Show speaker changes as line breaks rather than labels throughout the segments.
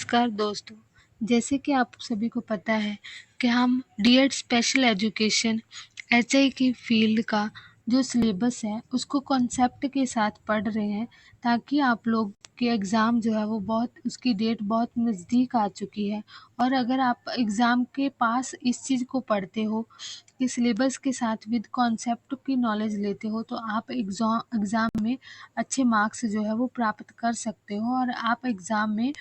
नमस्कार दोस्तों। जैसे कि आप सभी को पता है कि हम डीएड स्पेशल एजुकेशन एचआई की फील्ड का जो सिलेबस है उसको कॉन्सेप्ट के साथ पढ़ रहे हैं, ताकि आप लोग के एग्ज़ाम जो है वो उसकी डेट बहुत नज़दीक आ चुकी है। और अगर आप एग्ज़ाम के पास इस चीज़ को पढ़ते हो कि सिलेबस के साथ विद कॉन्सेप्ट की नॉलेज लेते हो, तो आप एग्ज़ाम में अच्छे मार्क्स जो है वो प्राप्त कर सकते हो और आप एग्ज़ाम में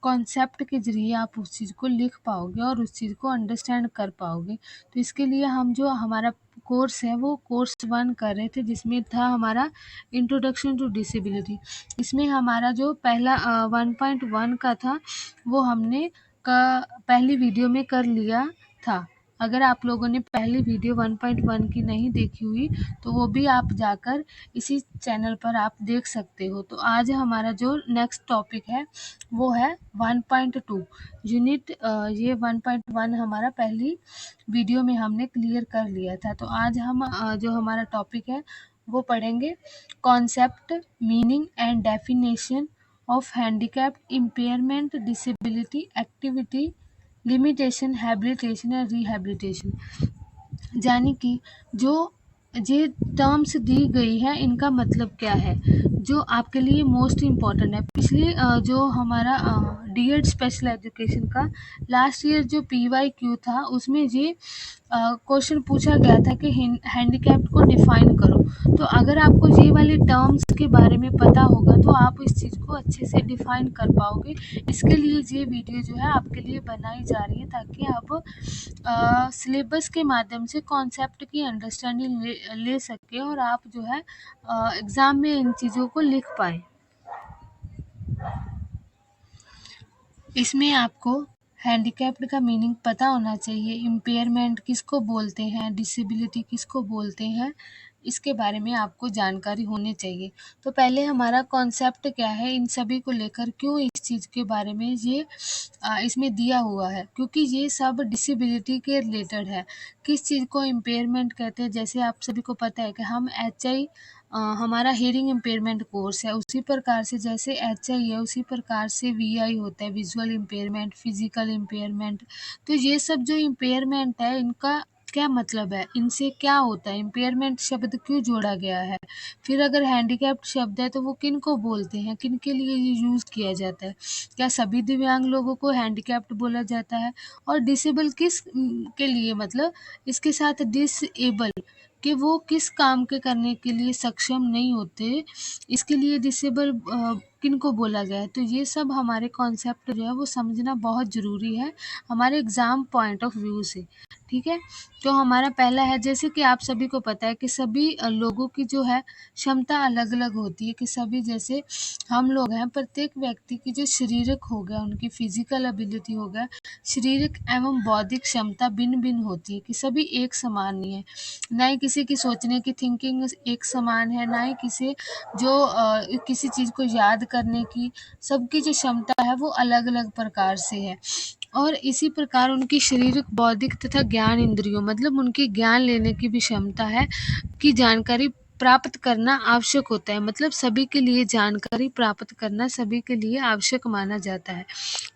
कॉन्सेप्ट के ज़रिए आप उस चीज़ को लिख पाओगे और उस चीज़ को अंडरस्टैंड कर पाओगे। तो इसके लिए हम जो हमारा कोर्स है वो कोर्स 1 कर रहे थे, जिसमें था हमारा इंट्रोडक्शन टू डिसेबिलिटी। इसमें हमारा जो पहला 1.1 का था वो हमने पहली वीडियो में कर लिया था। अगर आप लोगों ने पहली वीडियो 1.1 की नहीं देखी हुई तो वो भी आप जाकर इसी चैनल पर आप देख सकते हो। तो आज हमारा जो नेक्स्ट टॉपिक है वो है 1.2 यूनिट। ये 1.1 हमारा पहली वीडियो में हमने क्लियर कर लिया था। तो आज हम जो हमारा टॉपिक है वो पढ़ेंगे concept, meaning and definition of handicapped, impairment, disability, activity, limitation, habilitation और रिहैबिलिटेशन। यानी कि जो ये टर्म्स दी गई है इनका मतलब क्या है, जो आपके लिए मोस्ट इम्पॉर्टेंट है। पिछले जो हमारा डीएड स्पेशल एजुकेशन का लास्ट ईयर जो पीवाईक्यू था उसमें ये क्वेश्चन पूछा गया था कि हैंडीकैप्ड को डिफाइन करो। तो अगर आपको ये वाले टर्म्स के बारे में पता होगा तो आप इस चीज़ को अच्छे से डिफाइन कर पाओगे। इसके लिए ये वीडियो जो है आपके लिए बनाई जा रही है, ताकि आप सिलेबस के माध्यम से कॉन्सेप्ट की अंडरस्टैंडिंग ले सकें और आप जो है एग्ज़ाम में इन चीज़ों को लिख पाएँ। इसमें आपको हैंडीकैप्ड का मीनिंग पता होना चाहिए, इम्पेयरमेंट किसको बोलते हैं, डिसेबिलिटी किसको बोलते हैं, इसके बारे में आपको जानकारी होनी चाहिए। तो पहले हमारा कॉन्सेप्ट क्या है, इन सभी को लेकर क्यों इस चीज़ के बारे में ये इसमें दिया हुआ है, क्योंकि ये सब डिसेबिलिटी के रिलेटेड है। किस चीज़ को इम्पेयरमेंट कहते हैं, जैसे आप सभी को पता है कि हम एचआई हमारा हियरिंग इम्पेयरमेंट कोर्स है, उसी प्रकार से जैसे एचआई है उसी प्रकार से वीआई होता है, विजुअल इम्पेयरमेंट, फिजिकल इम्पेयरमेंट। तो ये सब जो इम्पेयरमेंट है इनका क्या मतलब है, इनसे क्या होता है, इम्पेयरमेंट शब्द क्यों जोड़ा गया है, फिर अगर हैंडीकैप्ड शब्द है तो वो किन को बोलते हैं, किन के लिए ये यूज़ किया जाता है, क्या सभी दिव्यांग लोगों को हैंडीकैप्ड बोला जाता है, और डिसेबल किस के लिए, मतलब इसके साथ डिसेबल कि वो किस काम के करने के लिए सक्षम नहीं होते, इसके लिए डिसेबल किनको बोला गया है। तो ये सब हमारे कॉन्सेप्ट जो है वो समझना बहुत ज़रूरी है हमारे एग्ज़ाम पॉइंट ऑफ व्यू से। ठीक है, तो हमारा पहला है, जैसे कि आप सभी को पता है कि सभी लोगों की जो है क्षमता अलग अलग होती है, कि सभी जैसे हम लोग हैं, प्रत्येक व्यक्ति की जो शारीरिक हो गया, उनकी फिजिकल एबिलिटी हो गया, शारीरिक एवं बौद्धिक क्षमता भिन्न भिन्न होती है, कि सभी एक समान नहीं है। ना ही किसी की सोचने की थिंकिंग एक समान है, ना ही किसी चीज़ को याद करने की, सबकी जो क्षमता है वो अलग अलग प्रकार से है। और इसी प्रकार उनकी शारीरिक, बौद्धिक तथा ज्ञान इंद्रियों, मतलब उनकी ज्ञान लेने की भी क्षमता है, की जानकारी प्राप्त करना आवश्यक होता है। मतलब सभी के लिए जानकारी प्राप्त करना सभी के लिए आवश्यक माना जाता है।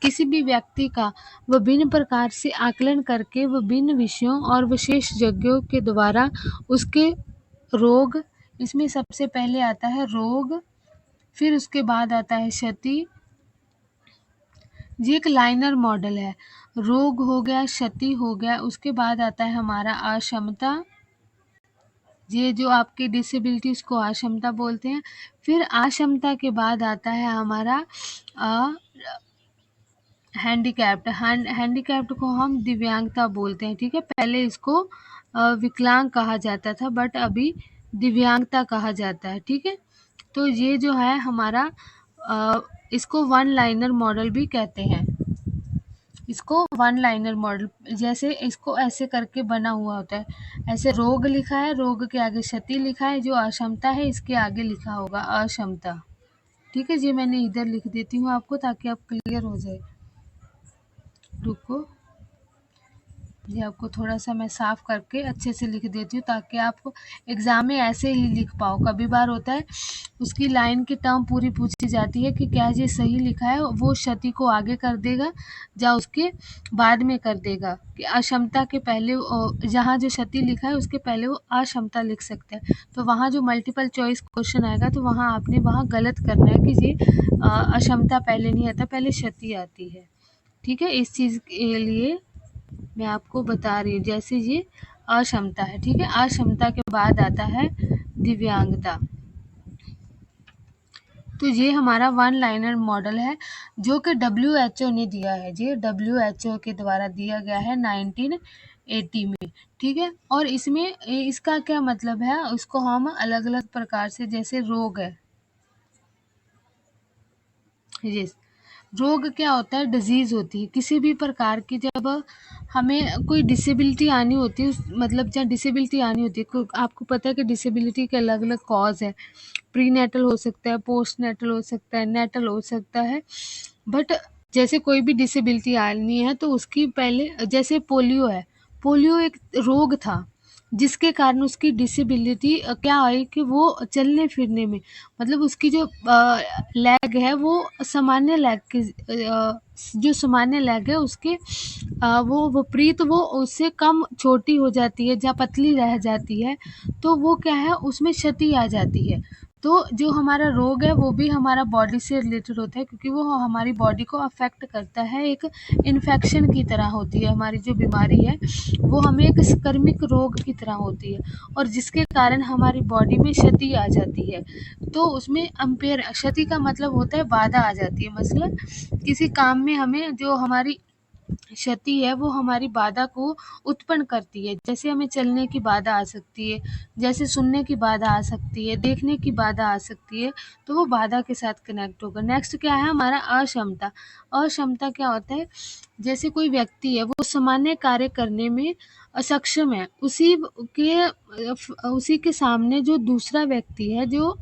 किसी भी व्यक्ति का विभिन्न प्रकार से आकलन करके विभिन्न विषयों और विशेषज्ञों के द्वारा उसके रोग, इसमें सबसे पहले आता है रोग, फिर उसके बाद आता है क्षति। ये एक लाइनर मॉडल है, रोग हो गया, क्षति हो गया, उसके बाद आता है हमारा अक्षमता। ये जो आपकी डिसेबिलिटी उसको अक्षमता बोलते हैं। फिर अक्षमता के बाद आता है हमारा हैंडीकैप्ड। हैंडीकैप्ड को हम दिव्यांगता बोलते हैं। ठीक है, पहले इसको विकलांग कहा जाता था, बट अभी दिव्यांगता कहा जाता है। ठीक है, तो ये जो है हमारा इसको वन लाइनर मॉडल भी कहते हैं। इसको वन लाइनर मॉडल, जैसे इसको ऐसे करके बना हुआ होता है, ऐसे रोग लिखा है, रोग के आगे क्षति लिखा है, जो अक्षमता है इसके आगे लिखा होगा अक्षमता। ठीक है जी, मैंने इधर लिख देती हूँ आपको ताकि आप क्लियर हो जाए। रुको, ये आपको थोड़ा-सा मैं साफ़ करके अच्छे से लिख देती हूँ ताकि आप एग्ज़ाम में ऐसे ही लिख पाओ। कभी बार होता है उसकी लाइन की टर्म पूरी पूछी जाती है कि क्या ये सही लिखा है, वो क्षति को आगे कर देगा या उसके बाद में कर देगा, कि अक्षमता के पहले जहाँ जो क्षति लिखा है उसके पहले वो अक्षमता लिख सकता है। तो वहाँ जो मल्टीपल चॉइस क्वेश्चन आएगा तो वहाँ आपने वहाँ गलत करना है कि ये अक्षमता पहले नहीं आता, पहले क्षति आती है। ठीक है, इस चीज़ के लिए मैं आपको बता रही हूँ। जैसे ये अक्षमता है, ठीक है, अक्षमता के बाद आता है दिव्यांगता। तो ये हमारा वन लाइनर मॉडल है जो कि WHO ने दिया है। ये WHO के द्वारा दिया गया है 1980 में, ठीक है। और इसमें इसका क्या मतलब है, उसको हम अलग अलग प्रकार से, जैसे रोग है, यस, रोग क्या होता है, डिजीज़ होती है किसी भी प्रकार की। जब हमें कोई डिसेबिलिटी आनी होती है, मतलब जब डिसेबिलिटी आनी होती है, आपको पता है कि डिसेबिलिटी के अलग अलग कॉज है। प्री नेटल हो सकता है, पोस्ट नेटल हो सकता है, नेटल हो सकता है। बट जैसे कोई भी डिसेबिलिटी आनी है तो उसकी पहले, जैसे पोलियो है, पोलियो एक रोग था जिसके कारण उसकी डिसेबिलिटी क्या आई कि वो चलने फिरने में, मतलब उसकी जो लेग है वो सामान्य लेग के जो सामान्य लेग है उसके वो विपरीत वो उससे कम छोटी हो जाती है या पतली रह जाती है, तो वो क्या है, उसमें क्षति आ जाती है। तो जो हमारा रोग है वो भी हमारा बॉडी से रिलेटेड होता है, क्योंकि वो हमारी बॉडी को अफेक्ट करता है, एक इन्फेक्शन की तरह होती है। हमारी जो बीमारी है वो हमें एक संक्रमित रोग की तरह होती है और जिसके कारण हमारी बॉडी में क्षति आ जाती है। तो उसमें अम्पेयर, क्षति का मतलब होता है बाधा आ जाती है, मतलब किसी काम में हमें जो हमारी क्षति है वो हमारी बाधा को उत्पन्न करती है। जैसे हमें चलने की बाधा आ सकती है, जैसे सुनने की बाधा आ सकती है, देखने की बाधा आ सकती है, तो वो बाधा के साथ कनेक्ट होगा। नेक्स्ट क्या है हमारा अक्षमता। अक्षमता क्या होता है, जैसे कोई व्यक्ति है वो सामान्य कार्य करने में असक्षम है, उसी के सामने जो दूसरा व्यक्ति है जो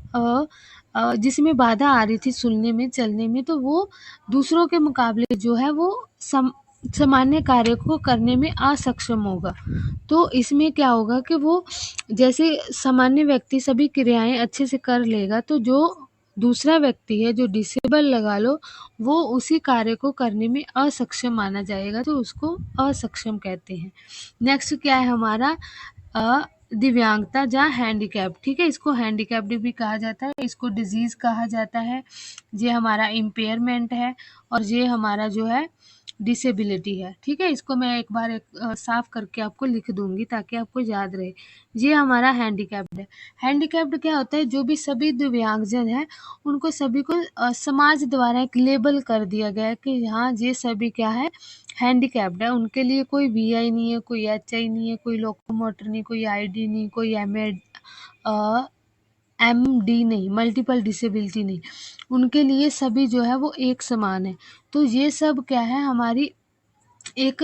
जिसमें बाधा आ रही थी सुनने में, चलने में, तो वो दूसरों के मुकाबले जो है वो सामान्य कार्य को करने में असक्षम होगा। तो इसमें क्या होगा कि वो, जैसे सामान्य व्यक्ति सभी क्रियाएं अच्छे से कर लेगा, तो जो दूसरा व्यक्ति है जो डिसेबल लगा लो, वो उसी कार्य को करने में असक्षम माना जाएगा, तो उसको असक्षम कहते हैं। नेक्स्ट क्या है हमारा दिव्यांगता या हैंडीकैप, ठीक है, इसको हैंडीकैप्ड भी कहा जाता है, इसको डिजीज कहा जाता है। ये हमारा इम्पेयरमेंट है और ये हमारा जो है डिसेबिलिटी है, ठीक है। इसको मैं एक बार साफ करके आपको लिख दूंगी ताकि आपको याद रहे। ये हमारा हैंडीकैप्ड है। हैंडीकैप्ड क्या होता है, जो भी सभी दिव्यांगजन है उनको सभी को समाज द्वारा एक लेबल कर दिया गया है कि हाँ ये सभी क्या है, हैंडीकैप्ड है। उनके लिए कोई VI नहीं है, कोई HI नहीं है, कोई लोकोमोटर नहीं, कोई ID नहीं, कोई MD नहीं, मल्टीपल डिसेबिलिटी नहीं, उनके लिए सभी जो है वो एक समान है। तो ये सब क्या है, हमारी एक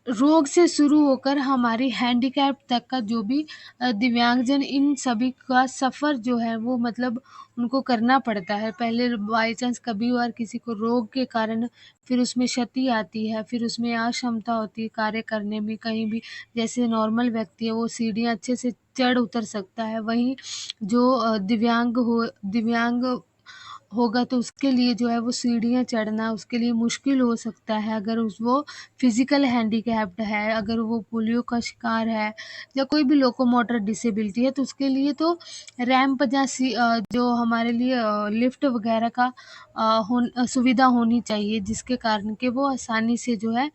रोग से शुरू होकर हमारी हैंडीकैप तक का जो भी दिव्यांगजन, इन सभी का सफ़र जो है वो, मतलब उनको करना पड़ता है। पहले बाई चांस कभी और किसी को रोग के कारण फिर उसमें क्षति आती है, फिर उसमें अक्षमता होती है कार्य करने में कहीं भी। जैसे नॉर्मल व्यक्ति है वो सीढ़ियाँ अच्छे से चढ़ उतर सकता है, वहीं जो दिव्यांग होगा तो उसके लिए जो है वो सीढ़ियाँ चढ़ना उसके लिए मुश्किल हो सकता है। अगर वो फिजिकल हैंडीकैप्ड है, अगर वो पोलियो का शिकार है या कोई भी लोकोमोटर डिसेबिलिटी है, तो उसके लिए तो रैंप या जो हमारे लिए लिफ्ट वगैरह का सुविधा होनी चाहिए, जिसके कारण के वो आसानी से जो है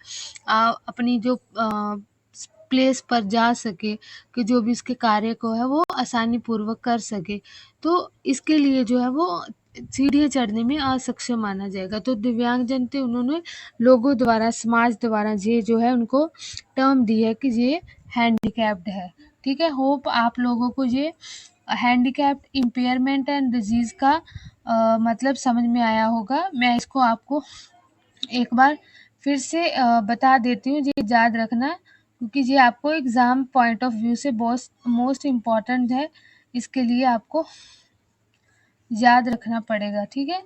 अपनी जो प्लेस पर जा सके, कि जो भी उसके कार्य को है वो आसानी पूर्वक कर सके। तो इसके लिए जो है वो सीढ़ियाँ चढ़ने में असक्षम माना जाएगा। तो दिव्यांगजन थे, उन्होंने लोगों द्वारा, समाज द्वारा ये जो है उनको टर्म दी है कि ये हैंडीकैप्ड है, ठीक है। होप आप लोगों को ये हैंडीकैप्ड, इम्पेयरमेंट एंड डिजीज़ का मतलब समझ में आया होगा। मैं इसको आपको एक बार फिर से बता देती हूँ, ये याद रखना, क्योंकि ये आपको एग्ज़ाम पॉइंट ऑफ व्यू से बहुत मोस्ट इम्पॉर्टेंट है, इसके लिए आपको याद रखना पड़ेगा, ठीक है।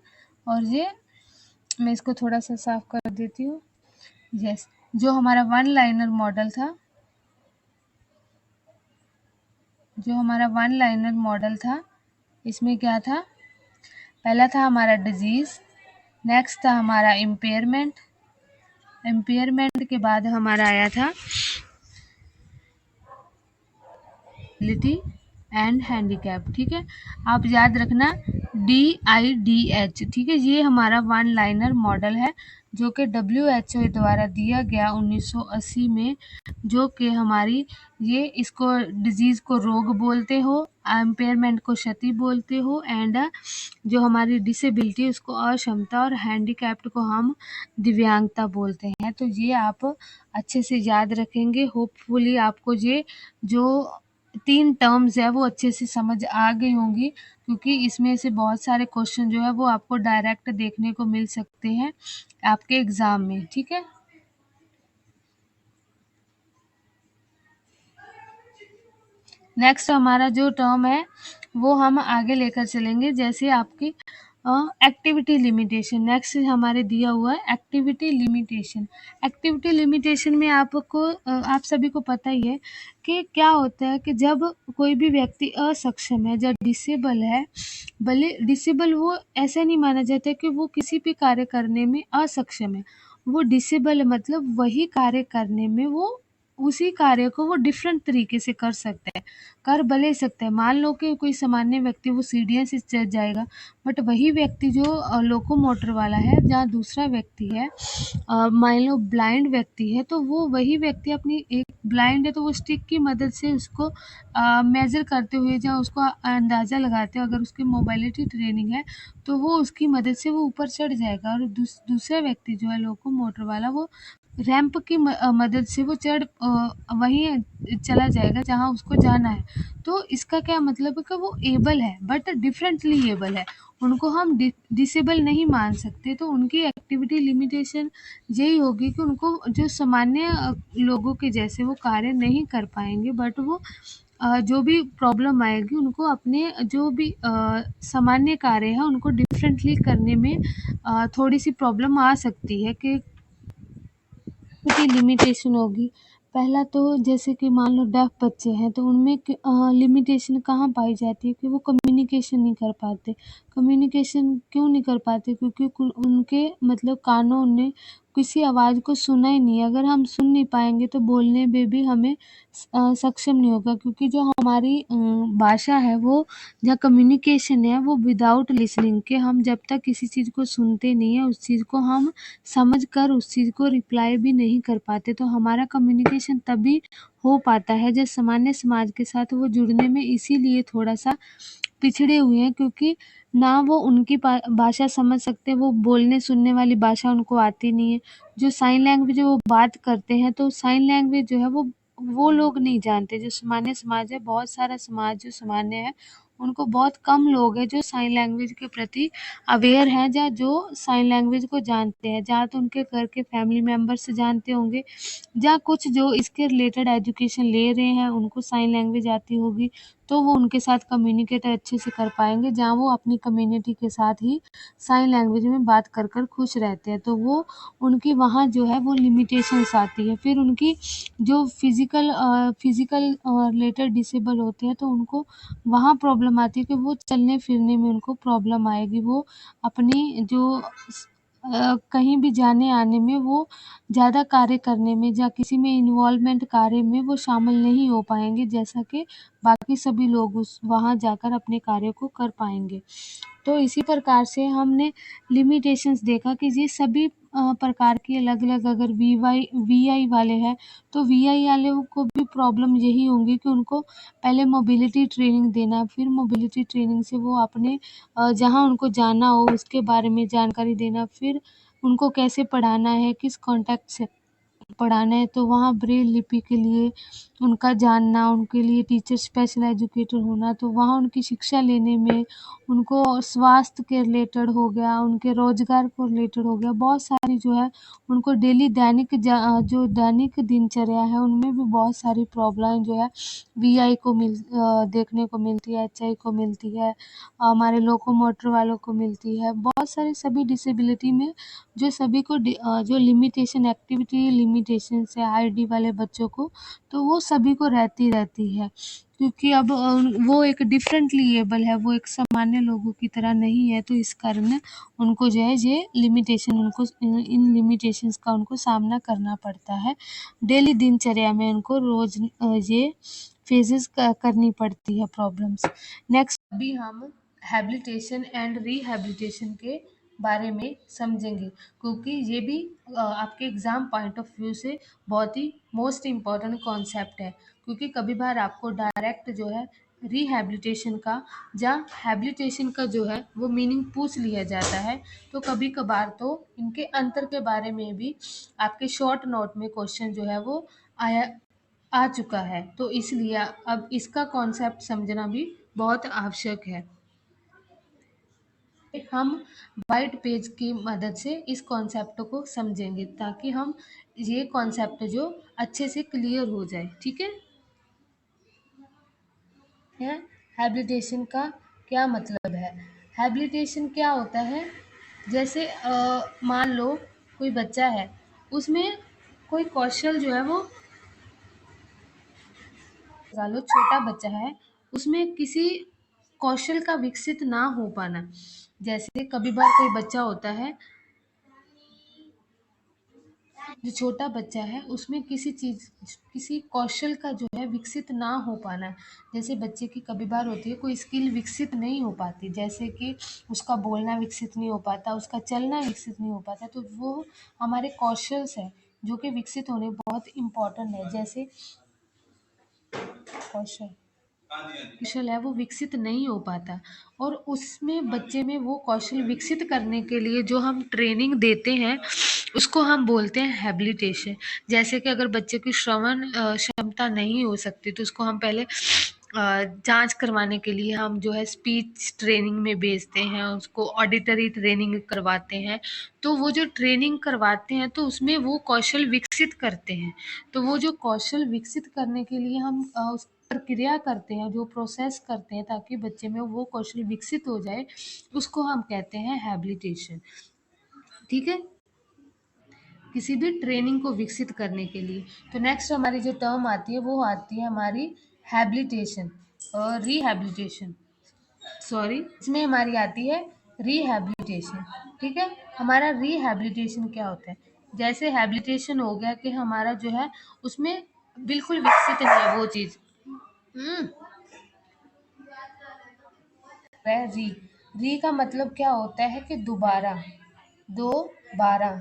और ये मैं इसको थोड़ा सा साफ कर देती हूँ, यस। जो हमारा वन लाइनर मॉडल था, इसमें क्या था, पहला था हमारा डिजीज, नेक्स्ट था हमारा इम्पेयरमेंट, के बाद हमारा आया था डिसेबिलिटी एंड हैंडीकैप। ठीक है, आप याद रखना DIDH। ठीक है, ये हमारा वन लाइनर मॉडल है जो कि WHO द्वारा दिया गया 1980 में, जो कि हमारी ये इसको डिजीज को रोग बोलते हो, एम्पेयरमेंट को क्षति बोलते हो, एंड जो हमारी डिसेबिलिटी उसको अक्षमता, और हैंडीकैप्ड को हम दिव्यांगता बोलते हैं। तो ये आप अच्छे से याद रखेंगे। होपफुली आपको ये जो 3 टर्म्स है वो अच्छे से समझ आ गई होंगी, क्योंकि इसमें से बहुत सारे क्वेश्चन जो है वो आपको डायरेक्ट देखने को मिल सकते हैं आपके एग्ज़ाम में। ठीक है, नेक्स्ट हमारा जो टर्म है वो हम आगे लेकर चलेंगे, जैसे आपकी एक्टिविटी लिमिटेशन। नेक्स्ट हमारे दिया हुआ है एक्टिविटी लिमिटेशन। एक्टिविटी लिमिटेशन में आपको आप सभी को पता ही है कि क्या होता है कि जब कोई भी व्यक्ति असक्षम है, जब डिसेबल है, भले डिसेबल वो ऐसा नहीं माना जाता कि वो किसी भी कार्य करने में असक्षम है। वो डिसेबल है मतलब वही कार्य करने में वो उसी कार्य को वो डिफरेंट तरीके से कर सकता है, कर भले सकता है। मान लो कि कोई सामान्य व्यक्ति वो सीढ़ियों से चढ़ जाएगा, बट वही व्यक्ति जो लोकोमोटर वाला है, जहाँ दूसरा व्यक्ति है मान लो ब्लाइंड व्यक्ति है, तो वो वही व्यक्ति अपनी एक ब्लाइंड है तो वो स्टिक की मदद से उसको मेजर करते हुए, जहाँ उसको अंदाज़ा लगाते हुए, अगर उसकी मोबाइलिटी ट्रेनिंग है तो वो उसकी मदद से वो ऊपर चढ़ जाएगा, और दूसरा व्यक्ति जो है लोकोमोटर वाला, वो रैंप की मदद से वो वहीं चला जाएगा जहाँ उसको जाना है। तो इसका क्या मतलब है कि वो एबल है बट डिफरेंटली एबल है, उनको हम डिसेबल नहीं मान सकते। तो उनकी एक्टिविटी लिमिटेशन यही होगी कि उनको जो सामान्य लोगों के जैसे वो कार्य नहीं कर पाएंगे, बट वो जो भी प्रॉब्लम आएगी उनको अपने जो भी सामान्य कार्य है उनको डिफरेंटली करने में थोड़ी सी प्रॉब्लम आ सकती है कि की लिमिटेशन होगी। पहला तो जैसे कि मान लो डेफ बच्चे हैं तो उनमें लिमिटेशन कहाँ पाई जाती है कि वो कम्युनिकेशन नहीं कर पाते। कम्युनिकेशन क्यों नहीं कर पाते? क्योंकि उनके मतलब कानों ने किसी आवाज़ को सुना ही नहीं है। अगर हम सुन नहीं पाएंगे तो बोलने में भी हमें सक्षम नहीं होगा, क्योंकि जो हमारी भाषा है वो, जहाँ कम्युनिकेशन है वो विदाउट लिसनिंग के, हम जब तक किसी चीज़ को सुनते नहीं है उस चीज़ को हम समझ कर उस चीज़ को रिप्लाई भी नहीं कर पाते। तो हमारा कम्युनिकेशन तभी हो पाता है जब सामान्य समाज के साथ वो जुड़ने में इसीलिए थोड़ा-सा पिछड़े हुए हैं, क्योंकि ना वो उनकी भाषा समझ सकते, वो बोलने सुनने वाली भाषा उनको आती नहीं है। जो साइन लैंग्वेज है वो बात करते हैं, तो साइन लैंग्वेज जो है वो लोग नहीं जानते। जो सामान्य समाज है, बहुत सारा समाज जो सामान्य है, उनको बहुत कम लोग हैं जो साइन लैंग्वेज के प्रति अवेयर हैं, या जो साइन लैंग्वेज को जानते हैं। या तो उनके घर के फैमिली मेंबर्स जानते होंगे, या कुछ जो इसके रिलेटेड एजुकेशन ले रहे हैं उनको साइन लैंग्वेज आती होगी, तो वो उनके साथ कम्युनिकेट अच्छे से कर पाएंगे, जहाँ वो अपनी कम्युनिटी के साथ ही साइन लैंग्वेज में बात कर कर खुश रहते हैं। तो वो उनकी वहाँ जो है वो लिमिटेशंस आती है। फिर उनकी जो फिजिकल रिलेटेड डिसेबल होते हैं तो उनको वहाँ प्रॉब्लम आती है कि वो चलने फिरने में उनको प्रॉब्लम आएगी। वो अपनी जो कहीं भी जाने आने में, वो ज़्यादा कार्य करने में या किसी में इन्वॉल्वमेंट कार्य में वो शामिल नहीं हो पाएंगे, जैसा कि बाकी सभी लोग उस वहाँ जाकर अपने कार्य को कर पाएंगे। तो इसी प्रकार से हमने लिमिटेशंस देखा कि ये सभी प्रकार की अलग-अलग, अगर वीआई वाले हैं तो वीआई वालों को भी प्रॉब्लम यही होंगी कि उनको पहले मोबिलिटी ट्रेनिंग देना, फिर मोबिलिटी ट्रेनिंग से वो अपने जहाँ उनको जाना हो उसके बारे में जानकारी देना, फिर उनको कैसे पढ़ाना है, किस कॉन्टेक्ट से पढ़ाना है, तो वहाँ ब्रेल लिपि के लिए उनका जानना, उनके लिए टीचर स्पेशल एजुकेटर होना, तो वहाँ उनकी शिक्षा लेने में, उनको स्वास्थ्य के रिलेटेड हो गया, उनके रोजगार को रिलेटेड हो गया, बहुत सारी जो है उनको डेली जो दैनिक दिनचर्या है उनमें भी बहुत सारी प्रॉब्लम जो है वीआई को देखने को मिलती है, एचआई को मिलती है, हमारे लोकोमोटर वालों को मिलती है। बहुत सारी सभी डिसेबिलिटी में जो सभी को जो लिमिटेशन, एक्टिविटी लिमिटेशन लिमिटेशंस है आईडी वाले बच्चों को, तो वो सभी को रहती है, क्योंकि अब वो एक डिफरेंटली एबल है, वो एक सामान्य लोगों की तरह नहीं है, तो इस कारण उनको जो है ये लिमिटेशन, उनको इन लिमिटेशंस का उनको सामना करना पड़ता है। डेली दिनचर्या में उनको रोज ये फेजेस करनी पड़ती है प्रॉब्लम्स। नेक्स्ट अभी हम हैबिलिटेशन एंड रिहैबिलिटेशन के बारे में समझेंगे, क्योंकि ये भी आपके एग्ज़ाम पॉइंट ऑफ व्यू से बहुत ही मोस्ट इम्पॉर्टेंट कॉन्सेप्ट है, क्योंकि कभी बार आपको डायरेक्ट जो है रिहैबिलिटेशन का या हैबिलिटेशन का जो है वो मीनिंग पूछ लिया जाता है, तो कभी कभार तो इनके अंतर के बारे में भी आपके शॉर्ट नोट में क्वेश्चन जो है वो आ चुका है, तो इसलिए अब इसका कॉन्सेप्ट समझना भी बहुत आवश्यक है। हम वाइट पेज की मदद से इस कॉन्सेप्ट को समझेंगे, ताकि हम ये कॉन्सेप्ट जो अच्छे से क्लियर हो जाए। ठीक है, हैबिलिटेशन का क्या मतलब है? हैबिलिटेशन क्या होता है? जैसे मान लो कोई बच्चा है, उसमें कोई कौशल जो है वो, मान लो छोटा बच्चा है, उसमें किसी कौशल का विकसित ना हो पाना। जैसे कभी बार कोई बच्चा होता है, जो छोटा बच्चा है उसमें किसी कौशल का जो है विकसित ना हो पाना। जैसे बच्चे की कभी बार होती है कोई स्किल विकसित नहीं हो पाती, जैसे कि उसका बोलना विकसित नहीं हो पाता, उसका चलना विकसित नहीं हो पाता, तो वो हमारे कौशल्स है जो कि विकसित होने बहुत इम्पोर्टेंट है। जैसे कौशल कौशल है वो विकसित नहीं हो पाता, और उसमें बच्चे में वो कौशल विकसित करने के लिए जो हम ट्रेनिंग देते हैं उसको हम बोलते हैं हैबिलिटेशन। जैसे कि अगर बच्चे की श्रवण क्षमता नहीं हो सकती, तो उसको हम पहले जांच करवाने के लिए हम जो है स्पीच ट्रेनिंग में भेजते हैं, उसको ऑडिटरी ट्रेनिंग करवाते हैं। तो वो जो ट्रेनिंग करवाते हैं तो उसमें वो कौशल विकसित करते हैं। तो वो जो कौशल विकसित करने के लिए हम उस प्रक्रिया करते हैं, जो प्रोसेस करते हैं ताकि बच्चे में वो कौशल विकसित हो जाए, उसको हम कहते हैं हैबिलिटेशन। ठीक है, किसी भी ट्रेनिंग को विकसित करने के लिए। तो नेक्स्ट हमारी जो टर्म आती है वो आती है हमारी हैबिलिटेशन और रिहैबिलिटेशन, सॉरी, इसमें हमारी आती है रिहैबिलिटेशन। ठीक है, हमारा रिहैबिलिटेशन क्या होता है? जैसे हैबिलिटेशन हो गया कि हमारा जो है उसमें बिल्कुल विकसित नहीं है वो चीज़। वह री का मतलब क्या होता है कि दोबारा, दो बारह,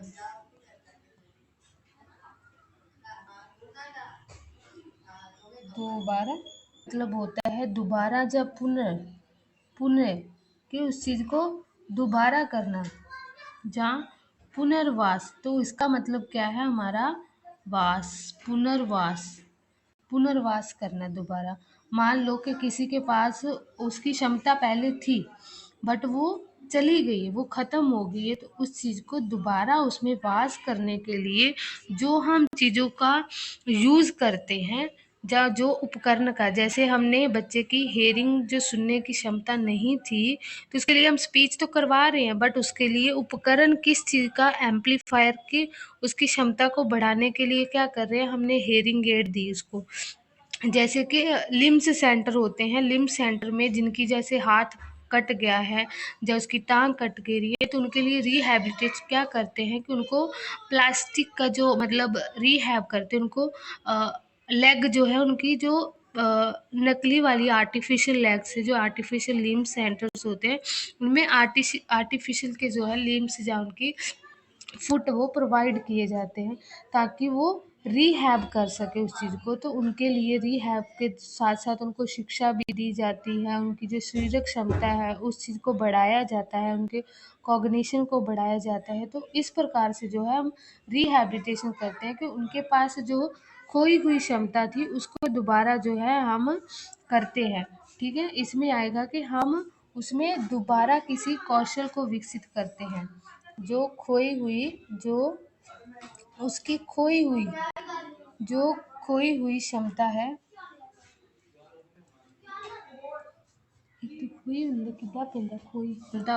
दोबारा मतलब होता है दोबारा, जब पुनः पुनः कि उस चीज़ को दोबारा करना, जहाँ पुनर्वास, तो इसका मतलब क्या है हमारा वास, पुनर्वास, पुनर्वास करना दोबारा। मान लो कि किसी के पास उसकी क्षमता पहले थी बट वो चली गई, वो ख़त्म हो गई है, तो उस चीज़ को दोबारा उसमें वास करने के लिए जो हम चीज़ों का यूज़ करते हैं, या जो उपकरण का, जैसे हमने बच्चे की हेयरिंग जो सुनने की क्षमता नहीं थी, तो उसके लिए हम स्पीच तो करवा रहे हैं, बट उसके लिए उपकरण किस चीज़ का, एम्पलीफायर की उसकी क्षमता को बढ़ाने के लिए क्या कर रहे हैं, हमने हेयरिंग एड दी उसको। जैसे कि लिम्स सेंटर होते हैं, लिम्स सेंटर में जिनकी जैसे हाथ कट गया है या उसकी टांग कट गई है, तो उनके लिए रिहैबिलिटेट क्या करते हैं कि उनको प्लास्टिक का जो मतलब रिहैब करते हैं, उनको लेग जो है उनकी जो नकली वाली आर्टिफिशियल लेग से, जो आर्टिफिशियल लिम्ब सेंटर्स होते हैं उनमें आर्टिफिशियल के जो है लिम्स या उनकी फुट वो प्रोवाइड किए जाते हैं, ताकि वो रीहैब कर सके उस चीज़ को। तो उनके लिए रीहैब के साथ साथ उनको शिक्षा भी दी जाती है, उनकी जो शारीरिक क्षमता है उस चीज़ को बढ़ाया जाता है, उनके कॉग्निशन को बढ़ाया जाता है। तो इस प्रकार से जो है हम रिहैबिलिटेशन करते हैं कि उनके पास जो खोई हुई क्षमता थी उसको दोबारा जो है हम करते हैं। ठीक है, इसमें आएगा कि हम उसमें दोबारा किसी कौशल को विकसित करते हैं, जो खोई हुई, जो उसकी खोई हुई, जो खोई हुई क्षमता है,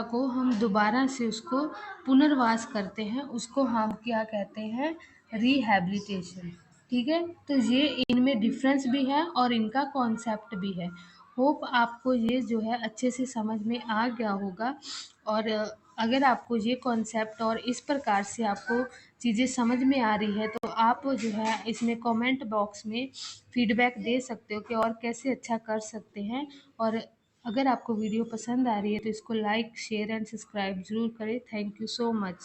को हम दोबारा से उसको पुनर्वास करते हैं, उसको हम क्या कहते हैं, रिहैबिलिटेशन। ठीक है, तो ये इनमें डिफरेंस भी है और इनका कॉन्सेप्ट भी है। होप आपको ये जो है अच्छे से समझ में आ गया होगा। और अगर आपको ये कॉन्सेप्ट और इस प्रकार से आपको चीज़ें समझ में आ रही है तो आप जो है इसमें कमेंट बॉक्स में फीडबैक दे सकते हो कि और कैसे अच्छा कर सकते हैं। और अगर आपको वीडियो पसंद आ रही है तो इसको लाइक शेयर एंड सब्सक्राइब ज़रूर करें। Thank you so much.